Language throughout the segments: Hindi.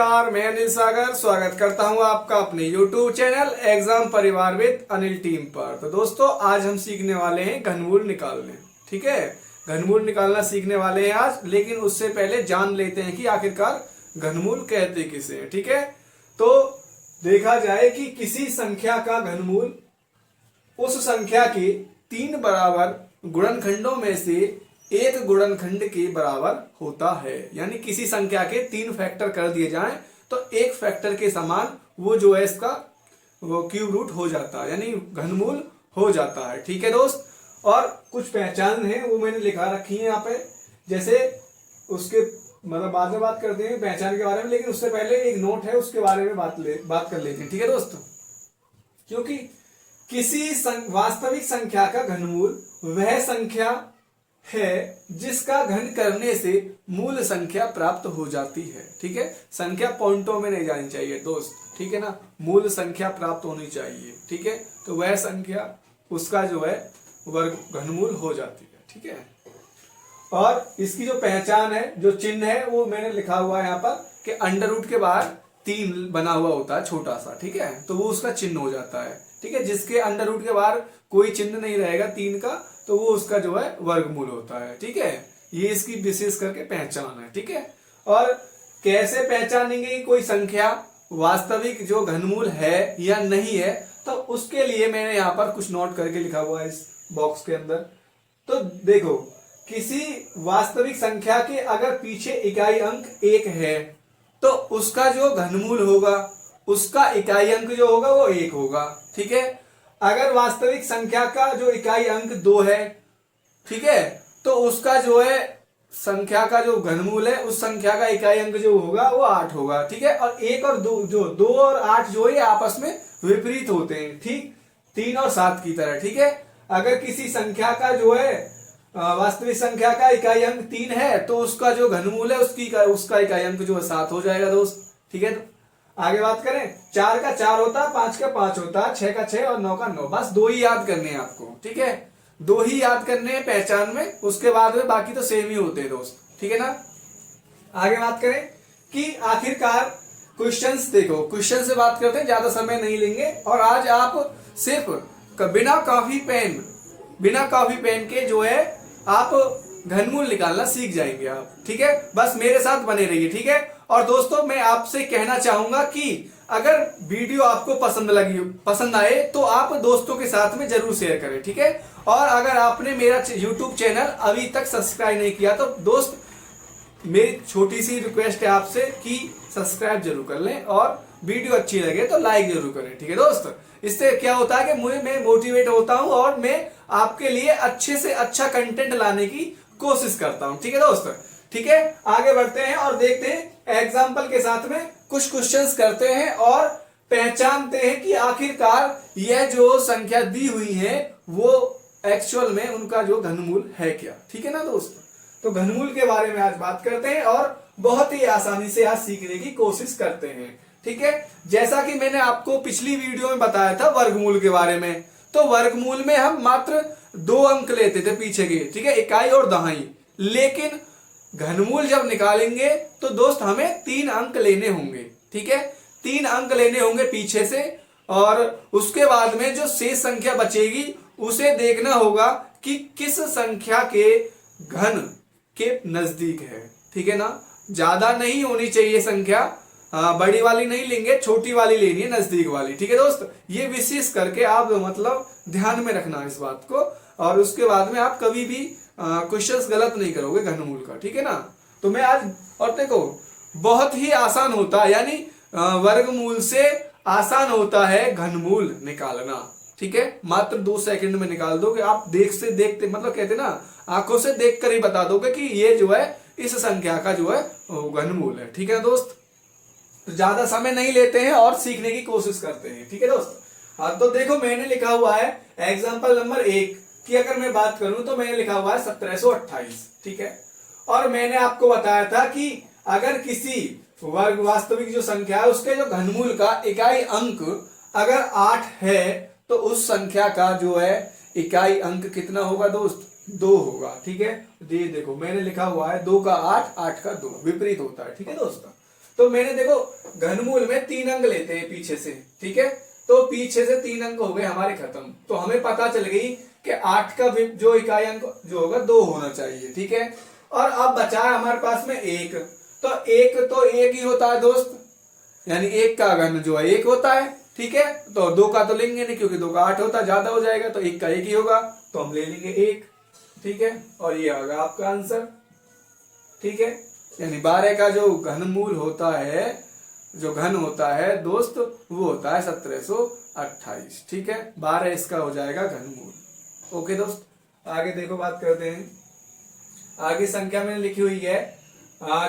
नमस्कार, मैं अनिल सागर स्वागत करता हूं आपका अपने YouTube चैनल एग्जाम परिवार विद अनिल टीम पर। तो दोस्तों, आज हम सीखने वाले हैं घनमूल निकालने। ठीक है, घनमूल निकालना सीखने वाले हैं आज, लेकिन उससे पहले जान लेते हैं कि आखिरकार घनमूल कहते किसे हैं। ठीक है, तो देखा जाए कि किसी संख्या का घनमूल उस संख्या के 3 बराबर गुणनखंडों में से एक गुणनखंड के बराबर होता है। यानी किसी संख्या के 3 फैक्टर कर दिए जाएं तो एक फैक्टर के समान वो जो है इसका वो क्यूब रूट हो जाता है, यानी घनमूल हो जाता है। ठीक है दोस्त, और कुछ पहचान है वो मैंने लिखा रखी है यहाँ पे, जैसे उसके मतलब बाद में बात करते हैं पहचान के बारे में, लेकिन उससे पहले एक नोट है उसके बारे में बात कर लेते हैं। ठीक है दोस्तों, क्योंकि किसी वास्तविक संख्या का घनमूल वह संख्या है जिसका घन करने से मूल संख्या प्राप्त हो जाती है। ठीक है, संख्या पॉइंटों में नहीं जानी चाहिए दोस्त, ठीक है ना, मूल संख्या प्राप्त होनी चाहिए। ठीक है, तो वह संख्या उसका जो है वर्ग घनमूल हो जाती है। ठीक है, और इसकी जो पहचान है, जो चिन्ह है, वो मैंने लिखा हुआ है यहाँ पर कि अंडर रूट के बाहर 3 बना हुआ होता है छोटा सा। ठीक है, तो वो उसका चिन्ह हो जाता है। ठीक है, जिसके अंडर रूट के बाहर कोई चिन्ह नहीं रहेगा 3 का, तो वो उसका जो है वर्गमूल होता है। ठीक है, ये इसकी विशेष करके पहचान है। ठीक है, और कैसे पहचानेंगे कि कोई संख्या वास्तविक जो घनमूल है या नहीं है, तो उसके लिए मैंने यहाँ पर कुछ नोट करके लिखा हुआ है इस बॉक्स के अंदर। तो देखो, किसी वास्तविक संख्या के अगर पीछे इकाई अंक 1 है तो उसका जो घनमूल होगा उसका इकाई अंक जो होगा वो 1 होगा। ठीक है, अगर वास्तविक संख्या का जो इकाई अंक 2 है, ठीक है, तो उसका जो है संख्या का जो घनमूल है उस संख्या का इकाई अंक जो होगा वो 8 होगा। ठीक है, और 1 और 2 जो 2 और 8 जो है आपस में विपरीत होते हैं, ठीक 3 और 7 की तरह। ठीक है, अगर किसी संख्या का जो है वास्तविक संख्या का इकाई अंक 3 है तो उसका जो घनमूल है उसका इकाई अंक जो है 7 हो जाएगा दोस्त। ठीक है, आगे बात करें, 4 का 4 होता है, 5 का 5 होता है, 6 का 6 और 9 का 9। बस 2 ही याद करने हैं आपको। ठीक है, 2 ही याद करने हैं पहचान में, उसके बाद में बाकी तो सेम ही होते हैं दोस्त। ठीक है ना, आगे बात करें कि आखिरकार क्वेश्चंस देखो, क्वेश्चन से बात करते हैं, ज्यादा समय नहीं लेंगे। और आज आप सिर्फ बिना कॉपी पेन के जो है आप घनमूल निकालना सीख जाएंगे आप। ठीक है, बस मेरे साथ बने रहिए। ठीक है, और दोस्तों मैं आपसे कहना चाहूंगा कि अगर वीडियो आपको पसंद आए तो आप दोस्तों के साथ में जरूर शेयर करें। ठीक है, और अगर आपने मेरा YouTube चैनल अभी तक सब्सक्राइब नहीं किया तो दोस्त मेरी छोटी सी रिक्वेस्ट है आपसे कि सब्सक्राइब जरूर कर लें और वीडियो अच्छी लगे तो लाइक जरूर करें। ठीक है दोस्त, इससे क्या होता है कि मैं मोटिवेट होता हूं और मैं आपके लिए अच्छे से अच्छा कंटेंट लाने की कोशिश करता हूं। ठीक है दोस्त, ठीक है, आगे बढ़ते हैं और देखते हैं एग्जाम्पल के साथ में कुछ क्वेश्चंस करते हैं और पहचानते हैं कि आखिरकार यह जो संख्या दी हुई है वो एक्चुअल में उनका जो घनमूल है क्या। ठीक है ना दोस्त, तो घनमूल के बारे में आज बात करते हैं और बहुत ही आसानी से आज सीखने की कोशिश करते हैं। ठीक है, जैसा कि मैंने आपको पिछली वीडियो में बताया था वर्गमूल के बारे में, तो वर्गमूल में हम मात्र 2 अंक लेते थे पीछे के, ठीक है, इकाई और दहाई। लेकिन घनमूल जब निकालेंगे तो दोस्त हमें 3 अंक लेने होंगे। ठीक है, 3 अंक लेने होंगे पीछे से, और उसके बाद में जो शेष संख्या बचेगी उसे देखना होगा कि किस संख्या के घन के नजदीक है। ठीक है ना, ज्यादा नहीं होनी चाहिए संख्या, बड़ी वाली नहीं लेंगे, छोटी वाली लेनी है, नजदीक वाली। ठीक है दोस्त, ये विशेष करके आप मतलब ध्यान में रखना इस बात को, और उसके बाद में आप कभी भी क्वेश्चंस गलत नहीं करोगे घनमूल का। ठीक है ना, तो मैं आज, और देखो बहुत ही आसान होता है, यानी वर्गमूल से आसान होता है घनमूल निकालना। ठीक है, मात्र 2 सेकंड में निकाल दोगे आप, देखते मतलब कहते ना, आंखों से देख कर ही बता दोगे कि ये जो है इस संख्या का जो है घनमूल है। ठीक है दोस्त, तो ज्यादा समय नहीं लेते हैं और सीखने की कोशिश करते हैं। ठीक है दोस्त, हाँ, तो देखो मैंने लिखा हुआ है एग्जाम्पल नंबर 1 की अगर मैं बात करूं तो मैंने लिखा हुआ है 1728। ठीक है, और मैंने आपको बताया था कि अगर किसी वर्ग वास्तविक जो संख्या है उसके जो घनमूल का इकाई अंक अगर 8 है तो उस संख्या का जो है इकाई अंक कितना होगा दोस्त, 2 होगा। ठीक है, ये देखो मैंने लिखा हुआ है 2 का 8, 8 का 2, विपरीत होता है। ठीक है दोस्तों, तो मैंने देखो घनमूल में 3 अंक लेते हैं पीछे से, ठीक है, तो पीछे से 3 अंक हो गए हमारे खत्म। तो हमें पता चल गई कि 8 का जो इकाई अंक जो होगा 2 होना चाहिए, ठीक है। और अब बचा है हमारे पास में 1, तो 1 ही होता है दोस्त, यानी 1 का घन जो है 1 होता है, ठीक है। तो 2 का तो लेंगे नहीं क्योंकि 2 का 8 होता है, ज्यादा हो जाएगा, तो 1 का 1 ही होगा, तो हम ले लेंगे 1, ठीक है। और ये होगा आपका आंसर, ठीक है। यानी 12 का जो घनमूल होता है, जो घन होता है दोस्त, वो होता है 1728, ठीक है। 12 इसका हो जाएगा घनमूल। ओके दोस्त, आगे देखो बात करते हैं। आगे संख्या मैंने लिखी हुई है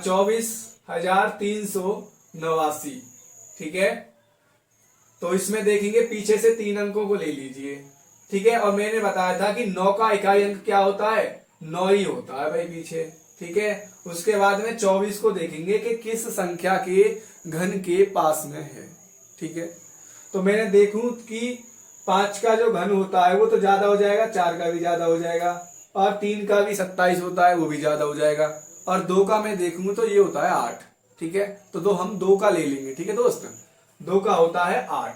24,389, ठीक है। तो इसमें देखेंगे पीछे से 3 अंकों को ले लीजिए, ठीक है। और मैंने बताया था कि 9 का इकाई अंक क्या होता है, 9 ही होता है भाई पीछे, ठीक है। उसके बाद में 24 को देखेंगे कि किस संख्या के घन के पास में है, ठीक है। तो मैंने देखूं कि 5 का जो घन होता है वो तो ज्यादा हो जाएगा, 4 का भी ज्यादा हो जाएगा, और 3 का भी 27 होता है, वो भी ज्यादा हो जाएगा, और 2 का मैं देखूं तो ये होता है 8, ठीक है। तो हम 2 का ले लेंगे, ठीक है दोस्त, 2 का होता है 8,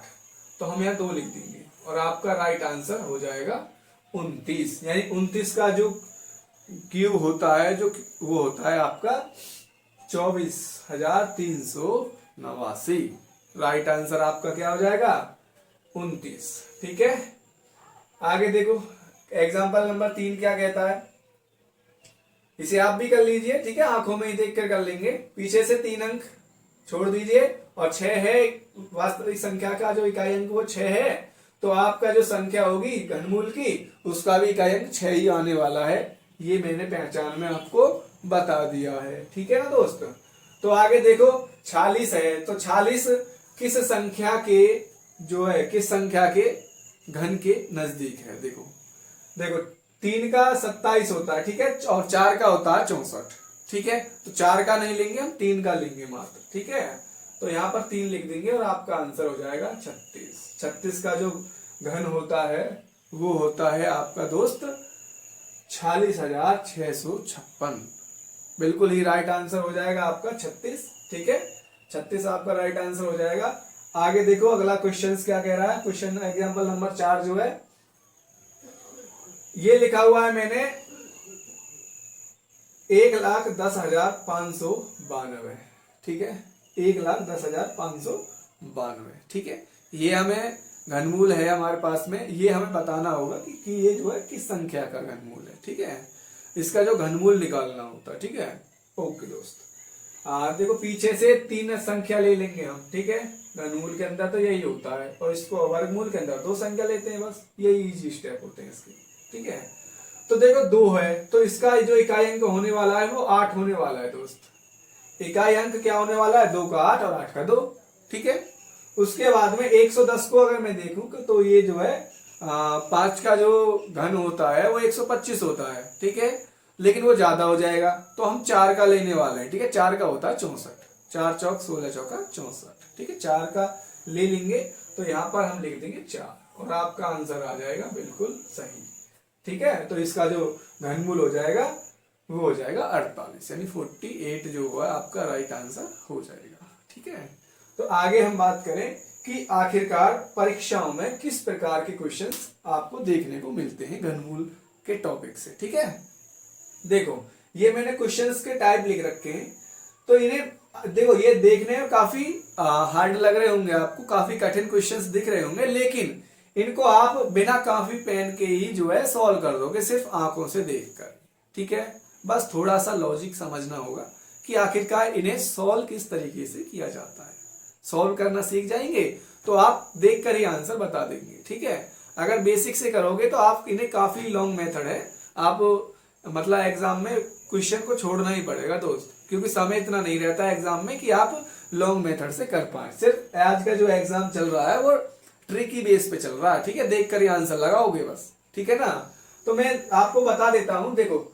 तो हम यहाँ 2 लिख देंगे, और आपका राइट आंसर हो जाएगा 29। यानी 29 का जो क्यूब होता है, जो वो होता है आपका 24,389। राइट आंसर आपका क्या हो जाएगा 29, ठीक है। आगे देखो एग्जांपल नंबर 3 क्या कहता है, इसे आप भी कर लीजिए, ठीक है, आंखों में ही देख कर लेंगे। पीछे से 3 अंक छोड़ दीजिए, और 6 है वास्तविक संख्या का जो इकाई अंक वो 6 है, तो आपका जो संख्या होगी घनमूल की, उसका भी इकाई अंक 6 ही आने वाला है। ये मैंने पहचान में आपको बता दिया है, ठीक है ना दोस्त। तो आगे देखो 46 है, तो 46 किस संख्या के जो है, किस संख्या के घन के नजदीक है। देखो 3 का 27 होता है, ठीक है, और 4 का होता है 64, ठीक है। तो 4 का नहीं लेंगे हम, 3 का लेंगे मात्र, ठीक है। तो यहाँ पर 3 लिख देंगे और आपका आंसर हो जाएगा 36। 36 का जो घन होता है वो होता है आपका दोस्त 46,656। बिल्कुल ही राइट आंसर हो जाएगा आपका 36, ठीक है। 36 आपका राइट आंसर हो जाएगा। आगे देखो अगला क्वेश्चन क्या कह रहा है। क्वेश्चन एग्जांपल नंबर 4 जो है, ये लिखा हुआ है मैंने 1,10,592, ठीक है, 1,10,592, ठीक है। ये हमें घनमूल है हमारे पास में, ये हमें बताना होगा कि ये जो है किस संख्या का घनमूल है, ठीक है। इसका जो घनमूल निकालना होता है, ठीक है। ओके दोस्त, देखो पीछे से 3 संख्या ले लेंगे हम, ठीक है। घनमूल के अंदर तो यही होता है, और इसको वर्गमूल के अंदर 2 संख्या लेते हैं, बस यही इजी स्टेप होते हैं इसके, ठीक है। तो देखो 2 है, तो इसका जो इकाई अंक होने वाला है वो 8 होने वाला है दोस्त। इकाई अंक क्या होने वाला है, 2 का 8 और 8 का 2, ठीक है। उसके बाद में 110 को अगर मैं देखूं तो ये जो है 5 का जो घन होता है वो 125 होता है, ठीक है, लेकिन वो ज्यादा हो जाएगा, तो हम 4 का लेने वाले हैं, ठीक है। 4 का होता है 64, 4 चौक 16 चौका 64, ठीक है। 4 का ले लेंगे, तो यहाँ पर हम लिख देंगे 4, और आपका आंसर आ जाएगा बिल्कुल सही, ठीक है। तो इसका जो घनमूल हो जाएगा वो हो जाएगा 48, यानी 48 जो हुआ आपका राइट आंसर हो जाएगा, ठीक है। तो आगे हम बात करें कि आखिरकार परीक्षाओं में किस प्रकार के क्वेश्चंस आपको देखने को मिलते हैं घनमूल के टॉपिक से, ठीक है। देखो ये मैंने क्वेश्चंस के टाइप लिख रखे हैं, तो इन्हें देखो, ये देखने में काफी हार्ड लग रहे होंगे आपको, काफी कठिन क्वेश्चंस दिख रहे होंगे, लेकिन इनको आप बिना कॉपी पेन के ही जो है सॉल्व कर दोगे, सिर्फ आंखों से देखकर, ठीक है। बस थोड़ा सा लॉजिक समझना होगा कि आखिरकार इन्हें सॉल्व किस तरीके से किया जाता है। सॉल्व करना सीख जाएंगे तो आप देखकर ही आंसर बता देंगे, ठीक है। अगर बेसिक से करोगे तो आप इन्हें काफी लॉन्ग मेथड है, आप मतलब एग्जाम में क्वेश्चन को छोड़ना ही पड़ेगा दोस्त, क्योंकि समय इतना नहीं रहता है एग्जाम में कि आप लॉन्ग मेथड से कर पाए। सिर्फ आज का जो एग्जाम चल रहा है वो ट्रिकी बेस पे चल रहा है, ठीक है, देख कर ही आंसर लगाओगे बस, ठीक है ना। तो मैं आपको बता देता हूं, देखो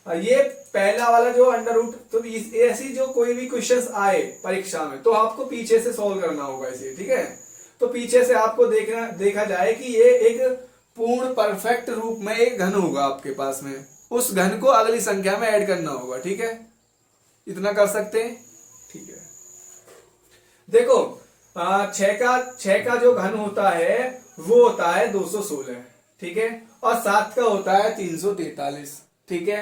ये पहला वाला जो अंडर रूट, तो ऐसी जो कोई भी क्वेश्चंस आए परीक्षा में तो आपको पीछे से सॉल्व करना होगा इसे, ठीक है। तो पीछे से आपको देखा जाए कि ये एक पूर्ण परफेक्ट रूप में एक घन होगा आपके पास में, उस घन को अगली संख्या में ऐड करना होगा, ठीक है। इतना कर सकते हैं, ठीक है। देखो 6 का जो घन होता है वो होता है 216, ठीक है, और 7 का होता है 343, ठीक है।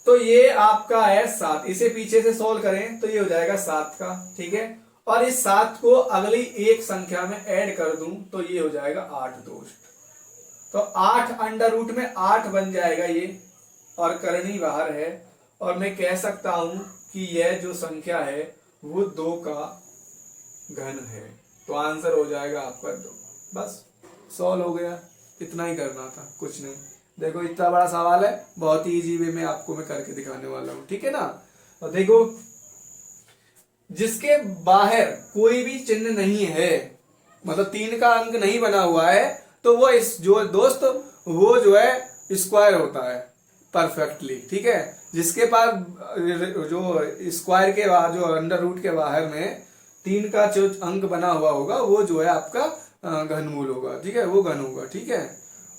तो ये आपका है 7, इसे पीछे से सोल्व करें तो ये हो जाएगा 7 का, ठीक है। और इस 7 को अगली एक संख्या में ऐड कर दूं तो ये हो जाएगा 8 दोस्त। तो 8 अंडर रूट में 8 बन जाएगा ये, और करनी बाहर है, और मैं कह सकता हूं कि यह जो संख्या है वो 2 का घन है। तो आंसर हो जाएगा आपका 2। बस सॉल्व हो गया, इतना ही करना था, कुछ नहीं। देखो इतना बड़ा सवाल है, बहुत ही इजी वे में आपको मैं करके दिखाने वाला हूं, ठीक है ना। और देखो जिसके बाहर कोई भी चिन्ह नहीं है, मतलब 3 का अंक नहीं बना हुआ है, तो वो इस जो दोस्त वो जो है स्क्वायर होता है परफेक्टली, ठीक है। जिसके पास जो स्क्वायर के बाद जो अंडर रूट के बाहर में 3 का जो अंक बना हुआ होगा वो जो है आपका घनमूल होगा, ठीक है, वो घन होगा, ठीक है।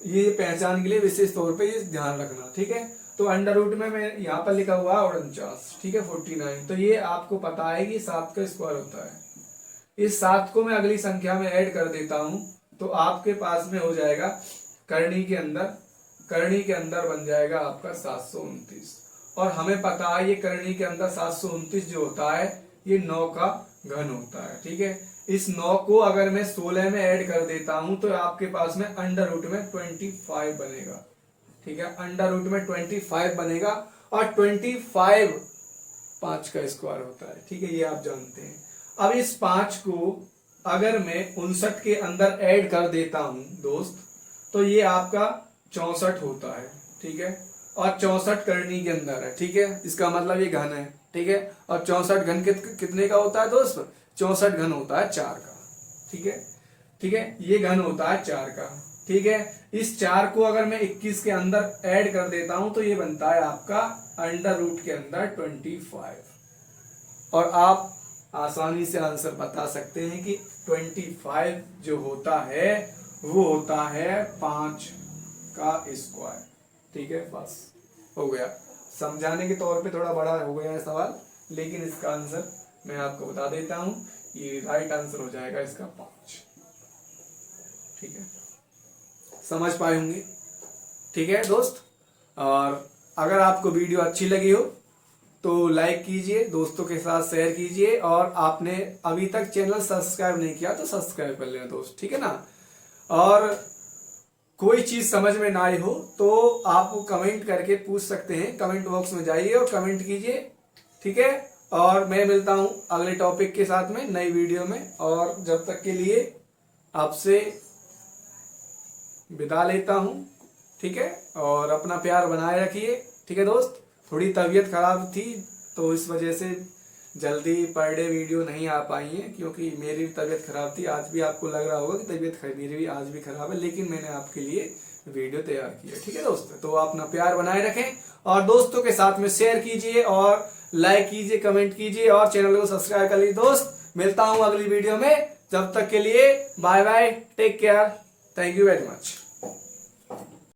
ये पहचान के लिए विशेष तौर पे ये ध्यान रखना, ठीक है। तो अंडर रूट में मैं यहाँ पर लिखा हुआ है 49, ठीक है, 49। तो ये आपको पता है कि 7 का स्क्वायर होता है। इस 7 को मैं अगली संख्या में ऐड कर देता हूं तो आपके पास में हो जाएगा करनी के अंदर बन जाएगा आपका 729। और हमें पता है ये करनी के अंदर 729 जो होता है ये 9 का घन होता है, ठीक है। इस 9 को अगर मैं 16 में ऐड कर देता हूं तो आपके पास में अंडर रूट में 25 बनेगा, ठीक है। अंडर रूट में 25 बनेगा, और 25 5 का स्क्वायर होता है, ठीक है, ये आप जानते हैं। अब इस 5 को अगर मैं 59 के अंदर ऐड कर देता हूं दोस्त तो ये आपका 64 होता है, ठीक है। और 64 करनी के अंदर है, ठीक है, इसका मतलब ये घन है, ठीक है। और 64 घन कितने का होता है दोस्त? 64 घन होता है 4 का, ठीक है, ठीक है, ये घन होता है 4 का, ठीक है। इस 4 को अगर मैं 21 के अंदर ऐड कर देता हूं तो ये बनता है आपका अंडर रूट के अंदर 25। और आप आसानी से आंसर बता सकते हैं कि 25 जो होता है वो होता है 5 का स्क्वायर, ठीक है। बस हो गया, समझाने के तौर पे थोड़ा बड़ा हो गया है सवाल, लेकिन इसका आंसर मैं आपको बता देता हूं, ये राइट आंसर हो जाएगा इसका 5, ठीक है। समझ पाए होंगे, ठीक है दोस्त। और अगर आपको वीडियो अच्छी लगी हो तो लाइक कीजिए, दोस्तों के साथ शेयर कीजिए, और आपने अभी तक चैनल सब्सक्राइब नहीं किया तो सब्सक्राइब कर लेना दोस्त, ठीक है ना। और कोई चीज समझ में ना आई हो तो आप कमेंट करके पूछ सकते हैं, कमेंट बॉक्स में जाइए और कमेंट कीजिए, ठीक है। और मैं मिलता हूं अगले टॉपिक के साथ में नई वीडियो में, और जब तक के लिए आपसे विदा लेता हूं, ठीक है। और अपना प्यार बनाए रखिए, ठीक है दोस्त। थोड़ी तबीयत खराब थी तो इस वजह से जल्दी पर डे वीडियो नहीं आ पाई है, क्योंकि मेरी भी तबीयत खराब थी। आज भी आपको लग रहा होगा कि तबीयत मेरी भी आज भी खराब है, लेकिन मैंने आपके लिए वीडियो तैयार की है, ठीक है दोस्त। तो अपना प्यार बनाए रखें और दोस्तों के साथ में शेयर कीजिए और लाइक कीजिए, कमेंट कीजिए और चैनल को सब्सक्राइब कर लीजिए दोस्त। मिलता हूं अगली वीडियो में, जब तक के लिए bye bye, take care, thank you very much.